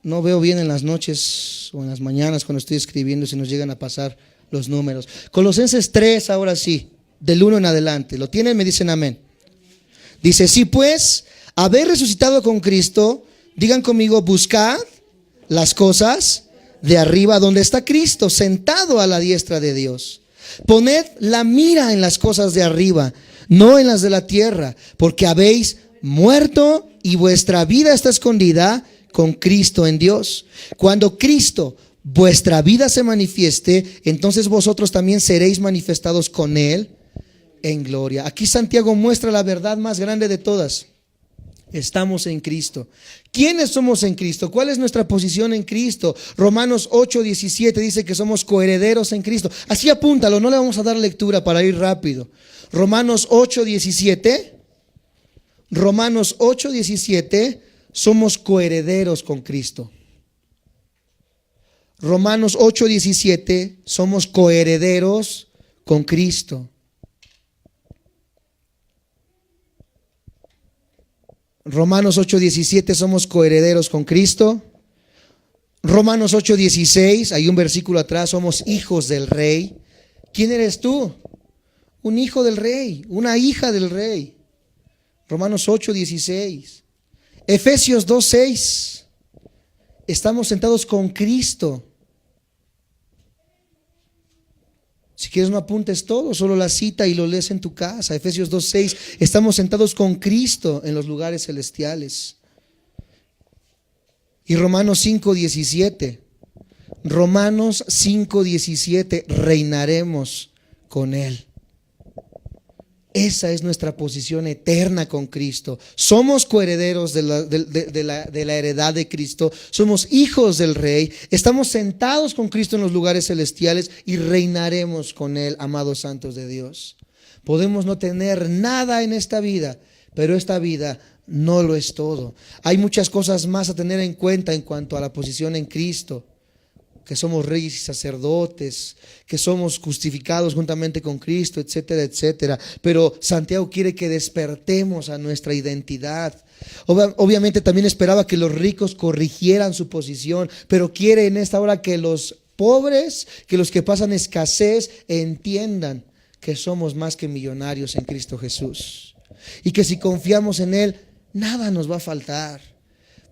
no veo bien en las noches o en las mañanas cuando estoy escribiendo, si nos llegan a pasar los números. Colosenses 3, ahora sí, del 1 en adelante. ¿Lo tienen? Me dicen amén. Dice, sí pues, haber resucitado con Cristo, digan conmigo, buscad las cosas de arriba, donde está Cristo sentado a la diestra de Dios. Poned la mira en las cosas de arriba, no en las de la tierra, porque habéis muerto y vuestra vida está escondida con Cristo en Dios. Cuando Cristo, vuestra vida, se manifieste, entonces vosotros también seréis manifestados con Él en gloria. Aquí Santiago muestra la verdad más grande de todas. Estamos en Cristo. ¿Quiénes somos en Cristo? ¿Cuál es nuestra posición en Cristo? Romanos 8:17 dice que somos coherederos en Cristo. Así apúntalo, no le vamos a dar lectura para ir rápido. Romanos 8:17. Romanos 8:17, somos coherederos con Cristo. Romanos 8:17, somos coherederos con Cristo. Romanos 8:17, somos coherederos con Cristo. Romanos 8:16, hay un versículo atrás, somos hijos del Rey. ¿Quién eres tú? Un hijo del Rey, una hija del Rey. Romanos 8:16. Efesios 2:6, estamos sentados con Cristo. Si quieres no apuntes todo, solo la cita y lo lees en tu casa. Efesios 2:6, estamos sentados con Cristo en los lugares celestiales. Y Romanos 5:17, Romanos 5:17, reinaremos con Él. Esa es nuestra posición eterna con Cristo. Somos coherederos de la heredad de Cristo. Somos hijos del Rey. Estamos sentados con Cristo en los lugares celestiales y reinaremos con Él, amados santos de Dios. Podemos no tener nada en esta vida, pero esta vida no lo es todo. Hay muchas cosas más a tener en cuenta en cuanto a la posición en Cristo. Que somos reyes y sacerdotes, que somos justificados juntamente con Cristo, etcétera, etcétera. Pero Santiago quiere que despertemos a nuestra identidad. Obviamente también esperaba que los ricos corrigieran su posición, pero quiere en esta hora que los pobres, que los que pasan escasez, entiendan que somos más que millonarios en Cristo Jesús. Y que si confiamos en Él, nada nos va a faltar.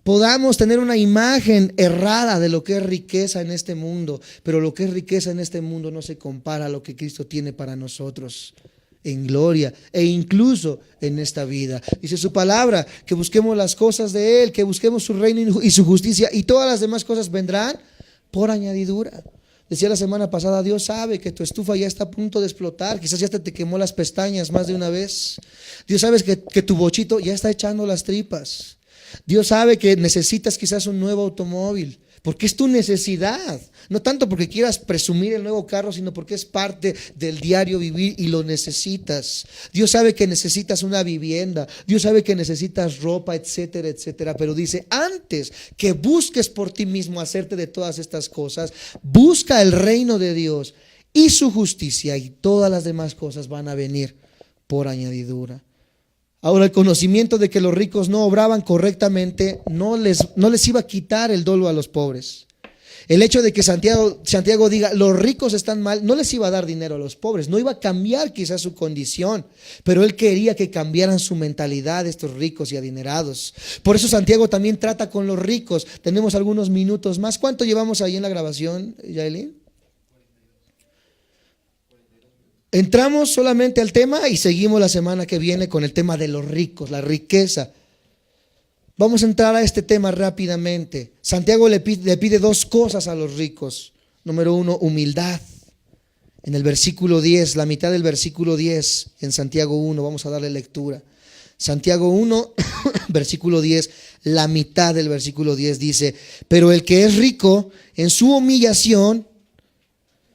Podamos tener una imagen errada de lo que es riqueza en este mundo, pero lo que es riqueza en este mundo no se compara a lo que Cristo tiene para nosotros en gloria e incluso en esta vida. Dice su palabra que busquemos las cosas de Él, que busquemos su reino y su justicia, y todas las demás cosas vendrán por añadidura. Decía la semana pasada, Dios sabe que tu estufa ya está a punto de explotar, quizás ya te quemó las pestañas más de una vez. Dios sabe que tu bochito ya está echando las tripas. Dios sabe que necesitas quizás un nuevo automóvil, porque es tu necesidad, no tanto porque quieras presumir el nuevo carro, sino porque es parte del diario vivir y lo necesitas. Dios sabe que necesitas una vivienda, Dios sabe que necesitas ropa, etcétera, etcétera, pero dice, antes que busques por ti mismo hacerte de todas estas cosas, busca el reino de Dios y su justicia, y todas las demás cosas van a venir por añadidura. Ahora, el conocimiento de que los ricos no obraban correctamente no les iba a quitar el dolo a los pobres. El hecho de que Santiago diga los ricos están mal, no les iba a dar dinero a los pobres, no iba a cambiar quizás su condición, pero él quería que cambiaran su mentalidad estos ricos y adinerados. Por eso Santiago también trata con los ricos. Tenemos algunos minutos más. ¿Cuánto llevamos ahí en la grabación, Yaelin? Entramos solamente al tema y seguimos la semana que viene con el tema de los ricos, la riqueza. Vamos a entrar a este tema rápidamente. Santiago le pide dos cosas a los ricos. Número uno, humildad. En el versículo 10, la mitad del versículo 10, en Santiago 1, vamos a darle lectura. Santiago 1, versículo 10, la mitad del versículo 10 dice, pero el que es rico en su humillación,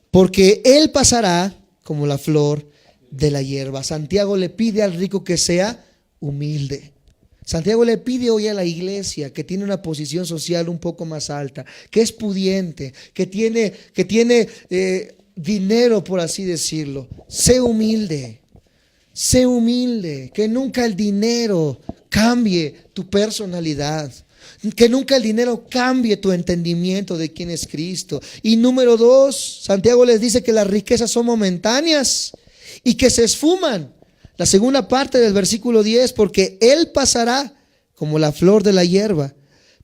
porque él pasará como la flor de la hierba. Santiago le pide al rico que sea humilde. Santiago le pide hoy a la iglesia que tiene una posición social un poco más alta, que es pudiente, que tiene dinero, por así decirlo. Sé humilde, que nunca el dinero cambie tu personalidad. Que nunca el dinero cambie tu entendimiento de quién es Cristo. Y número dos, Santiago les dice que las riquezas son momentáneas y que se esfuman. La segunda parte del versículo 10, porque él pasará como la flor de la hierba,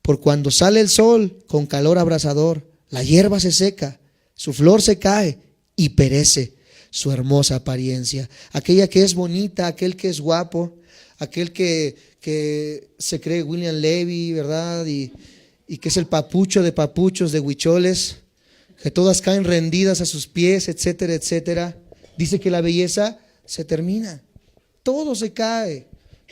por cuando sale el sol con calor abrasador, la hierba se seca, su flor se cae y perece su hermosa apariencia. Aquella que es bonita, aquel que es guapo, aquel que se cree William Levy, ¿verdad? Y que es el papucho de papuchos, de huicholes, que todas caen rendidas a sus pies, etcétera, etcétera. Dice que la belleza se termina, todo se cae.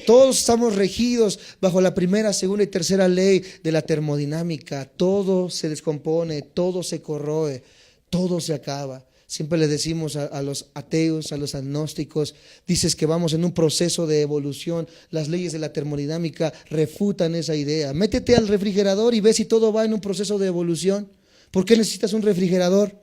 Todos estamos regidos bajo la primera, segunda y tercera ley de la termodinámica. Todo se descompone, todo se corroe, todo se acaba. Siempre le decimos a los ateos, a los agnósticos, dices que vamos en un proceso de evolución. Las leyes de la termodinámica refutan esa idea. Métete al refrigerador y ve si todo va en un proceso de evolución. ¿Por qué necesitas un refrigerador?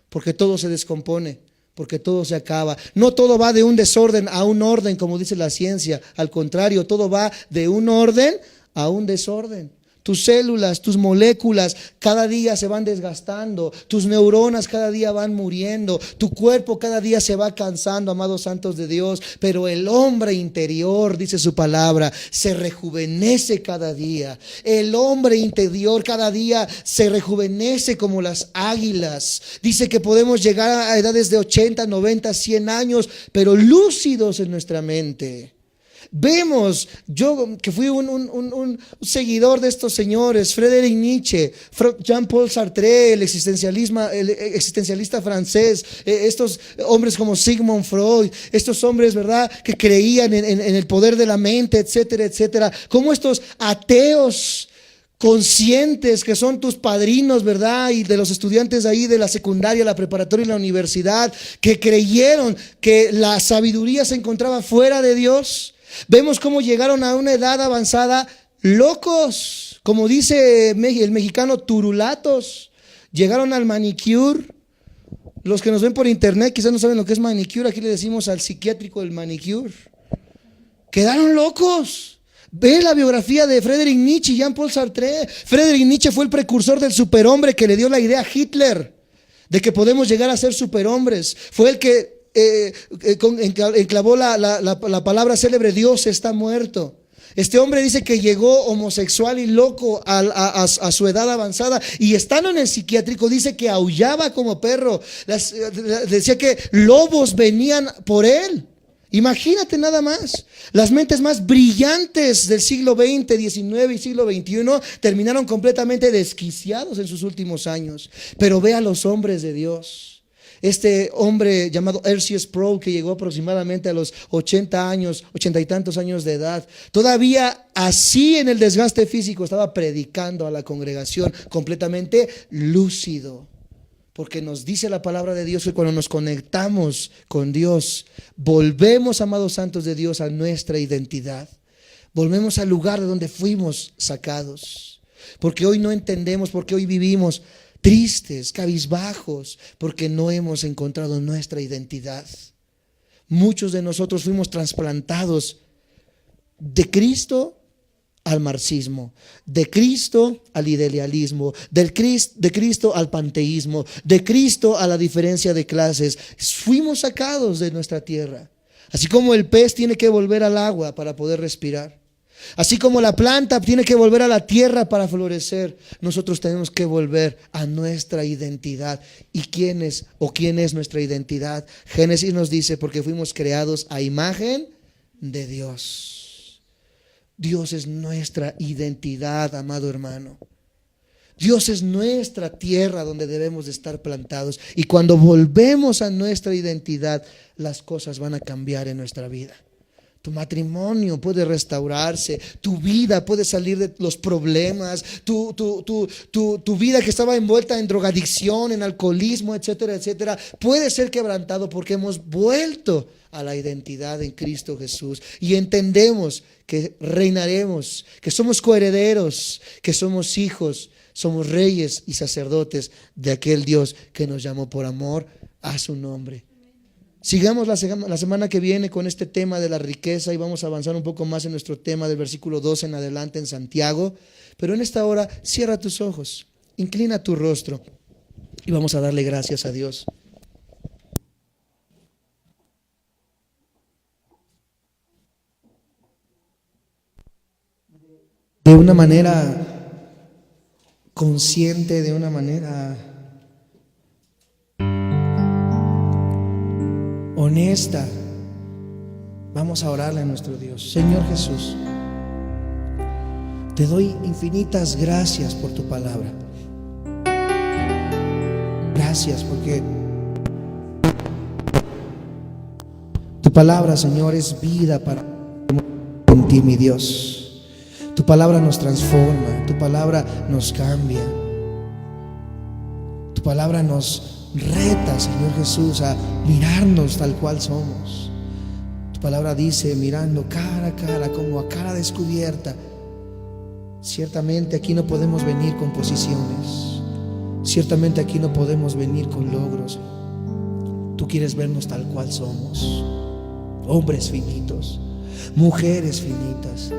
Porque todo se descompone, porque todo se acaba. No todo va de un desorden a un orden, como dice la ciencia. Al contrario, todo va de un orden a un desorden. Tus células, tus moléculas cada día se van desgastando, tus neuronas cada día van muriendo, tu cuerpo cada día se va cansando, amados santos de Dios, pero el hombre interior, dice su palabra, se rejuvenece cada día. El hombre interior cada día se rejuvenece como las águilas. Dice que podemos llegar a edades de 80, 90, 100 años, pero lúcidos en nuestra mente. Vemos, yo que fui un seguidor de estos señores, Friedrich Nietzsche, Jean-Paul Sartre, el existencialista francés, estos hombres como Sigmund Freud, estos hombres, ¿verdad?, que creían en el poder de la mente, etcétera, etcétera. Como estos ateos conscientes que son tus padrinos, ¿verdad?, y de los estudiantes ahí de la secundaria, la preparatoria y la universidad, que creyeron que la sabiduría se encontraba fuera de Dios. Vemos cómo llegaron a una edad avanzada locos, como dice el mexicano, turulatos. Llegaron al manicure. Los que nos ven por internet quizás no saben lo que es manicure. Aquí le decimos al psiquiátrico el manicure. Quedaron locos. Ve la biografía de Friedrich Nietzsche y Jean-Paul Sartre. Friedrich Nietzsche fue el precursor del superhombre que le dio la idea a Hitler de que podemos llegar a ser superhombres. Fue el que enclavó la palabra célebre: Dios está muerto. Este hombre dice que llegó homosexual y loco a su edad avanzada, y estando en el psiquiátrico dice que aullaba como perro. Decía que lobos venían por él. Imagínate nada más. Las mentes más brillantes del siglo XX, XIX y siglo XXI terminaron completamente desquiciados en sus últimos años. Pero ve a los hombres de Dios. Este hombre llamado R.C. Sproul, que llegó aproximadamente a los 80 años, 80 y tantos años de edad, todavía así en el desgaste físico estaba predicando a la congregación completamente lúcido. Porque nos dice la palabra de Dios que cuando nos conectamos con Dios, volvemos, amados santos de Dios, a nuestra identidad. Volvemos al lugar de donde fuimos sacados. Porque hoy no entendemos, porque hoy vivimos tristes, cabizbajos, porque no hemos encontrado nuestra identidad. Muchos de nosotros fuimos trasplantados de Cristo al marxismo, de Cristo al idealismo, de Cristo al panteísmo, de Cristo a la diferencia de clases. Fuimos sacados de nuestra tierra. Así como el pez tiene que volver al agua para poder respirar, así como la planta tiene que volver a la tierra para florecer, nosotros tenemos que volver a nuestra identidad. ¿Y quién es nuestra identidad? Génesis nos dice: porque fuimos creados a imagen de Dios. Dios es nuestra identidad, amado hermano. Dios es nuestra tierra donde debemos de estar plantados. Y cuando volvemos a nuestra identidad, las cosas van a cambiar en nuestra vida. Tu matrimonio puede restaurarse, tu vida puede salir de los problemas, tu vida que estaba envuelta en drogadicción, en alcoholismo, etcétera, etcétera, puede ser quebrantado porque hemos vuelto a la identidad en Cristo Jesús y entendemos que reinaremos, que somos coherederos, que somos hijos, somos reyes y sacerdotes de aquel Dios que nos llamó por amor a su nombre. Sigamos la semana que viene con este tema de la riqueza y vamos a avanzar un poco más en nuestro tema del versículo 12 en adelante en Santiago. Pero en esta hora cierra tus ojos, inclina tu rostro y vamos a darle gracias a Dios. De una manera consciente, de una manera honesta, vamos a orarle a nuestro Dios. Señor Jesús, te doy infinitas gracias por tu palabra. Gracias porque tu palabra, Señor, es vida para en ti, mi Dios. Tu palabra nos transforma, tu palabra nos cambia. Tu palabra nos reta, Señor Jesús, a mirarnos tal cual somos. Tu palabra dice, mirando cara a cara, como a cara descubierta. Ciertamente aquí no podemos venir con posiciones. Ciertamente aquí no podemos venir con logros. Tú quieres vernos tal cual somos. Hombres finitos, mujeres finitas,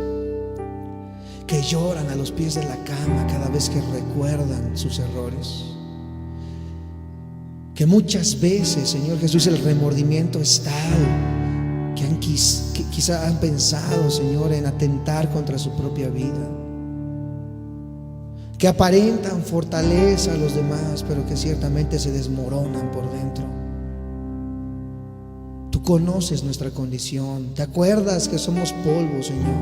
que lloran a los pies de la cama cada vez que recuerdan sus errores. Que muchas veces, Señor Jesús, el remordimiento es tal que quizá han pensado, Señor, en atentar contra su propia vida. Que aparentan fortaleza a los demás, pero que ciertamente se desmoronan por dentro. Tu conoces nuestra condición. ¿Te acuerdas que somos polvo, Señor?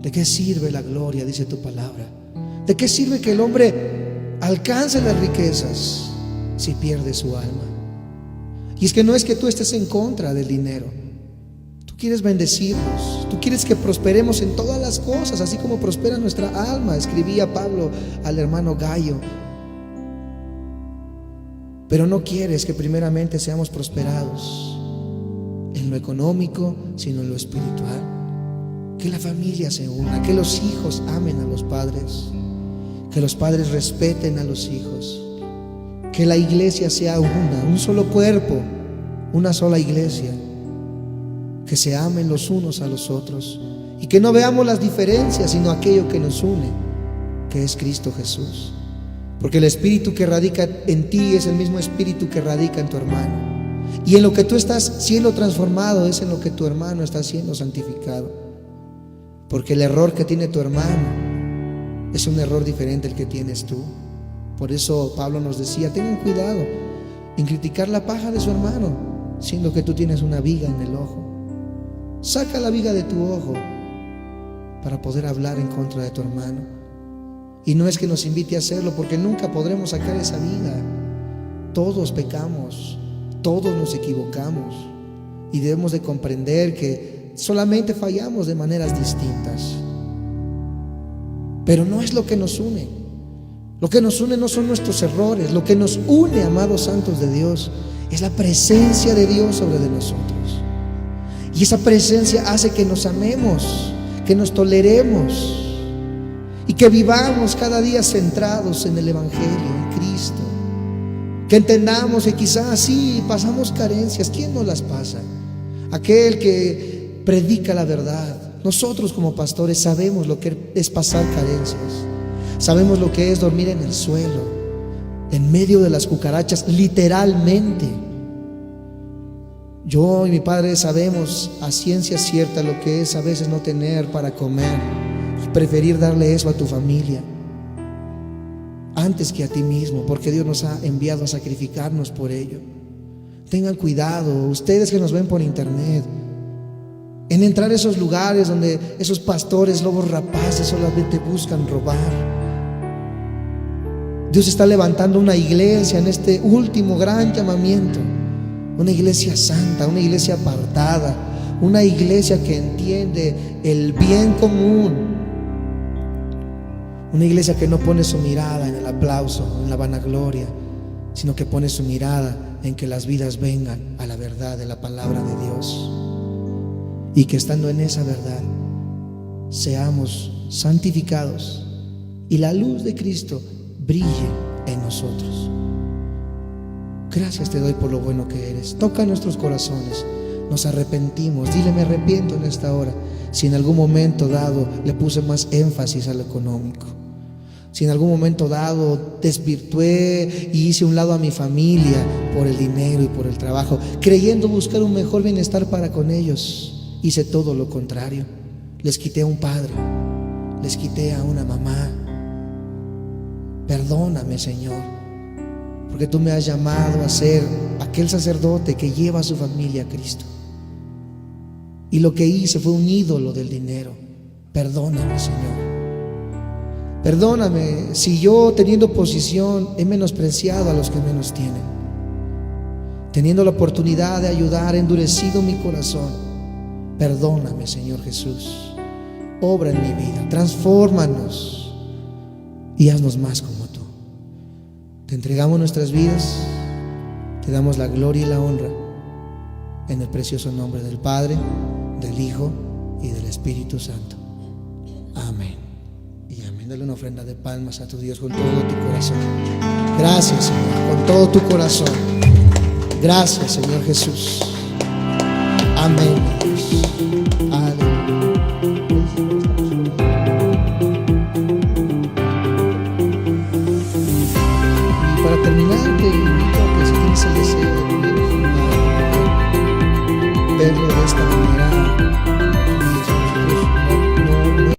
¿De qué sirve la gloria? Dice tu palabra. ¿De qué sirve que el hombre alcance las riquezas si pierde su alma? Y es que no es que tú estés en contra del dinero. Tú quieres bendecirnos. Tú quieres que prosperemos en todas las cosas, así como prospera nuestra alma. Escribía Pablo al hermano Gallo. Pero no quieres que primeramente seamos prosperados en lo económico, sino en lo espiritual. Que la familia se una, que los hijos amen a los padres, que los padres respeten a los hijos, que la iglesia sea una, un solo cuerpo, una sola iglesia, que se amen los unos a los otros y que no veamos las diferencias, sino aquello que nos une, que es Cristo Jesús. Porque el espíritu que radica en ti es el mismo espíritu que radica en tu hermano, y en lo que tú estás siendo transformado es en lo que tu hermano está siendo santificado. Porque el error que tiene tu hermano es un error diferente al que tienes tú. Por eso Pablo nos decía: tengan cuidado en criticar la paja de su hermano, siendo que tú tienes una viga en el ojo. Saca la viga de tu ojo para poder hablar en contra de tu hermano. Y no es que nos invite a hacerlo, porque nunca podremos sacar esa viga. Todos pecamos, todos nos equivocamos, y debemos de comprender que solamente fallamos de maneras distintas. Pero no es lo que nos une. Lo que nos une no son nuestros errores. Lo que nos une, amados santos de Dios, es la presencia de Dios sobre de nosotros. Y esa presencia hace que nos amemos, que nos toleremos y que vivamos cada día centrados en el Evangelio, en Cristo. Que entendamos que quizás sí pasamos carencias. ¿Quién no las pasa? Aquel que predica la verdad. Nosotros como pastores sabemos lo que es pasar carencias. Sabemos lo que es dormir en el suelo, en medio de las cucarachas, literalmente. Yo y mi padre sabemos a ciencia cierta lo que es a veces no tener para comer y preferir darle eso a tu familia antes que a ti mismo, porque Dios nos ha enviado a sacrificarnos por ello. Tengan cuidado, ustedes que nos ven por internet, en entrar a esos lugares donde esos pastores lobos rapaces solamente buscan robar. Dios está levantando una iglesia en este último gran llamamiento, una iglesia santa, una iglesia apartada, una iglesia que entiende el bien común, una iglesia que no pone su mirada en el aplauso, en la vanagloria, sino que pone su mirada en que las vidas vengan a la verdad de la palabra de Dios. Y que estando en esa verdad seamos santificados y la luz de Cristo brille en nosotros. Gracias te doy por lo bueno que eres. Toca nuestros corazones. Nos arrepentimos. Dile: me arrepiento en esta hora. Si en algún momento dado le puse más énfasis a lo económico, si en algún momento dado desvirtué y hice un lado a mi familia por el dinero y por el trabajo, creyendo buscar un mejor bienestar para con ellos, hice todo lo contrario. Les quité a un padre, les quité a una mamá. Perdóname, Señor, porque tú me has llamado a ser aquel sacerdote que lleva a su familia a Cristo. Y lo que hice fue un ídolo del dinero. Perdóname, Señor. Perdóname si yo, teniendo posición, he menospreciado a los que menos tienen. Teniendo la oportunidad de ayudar, he endurecido mi corazón. Perdóname, Señor Jesús. Obra en mi vida, transfórmanos y haznos más como tú. Te entregamos nuestras vidas, te damos la gloria y la honra en el precioso nombre del Padre, del Hijo y del Espíritu Santo. Amén y amén. Dale una ofrenda de palmas a tu Dios con todo tu corazón. Gracias, Señor, con todo tu corazón. Gracias, Señor Jesús. Amén.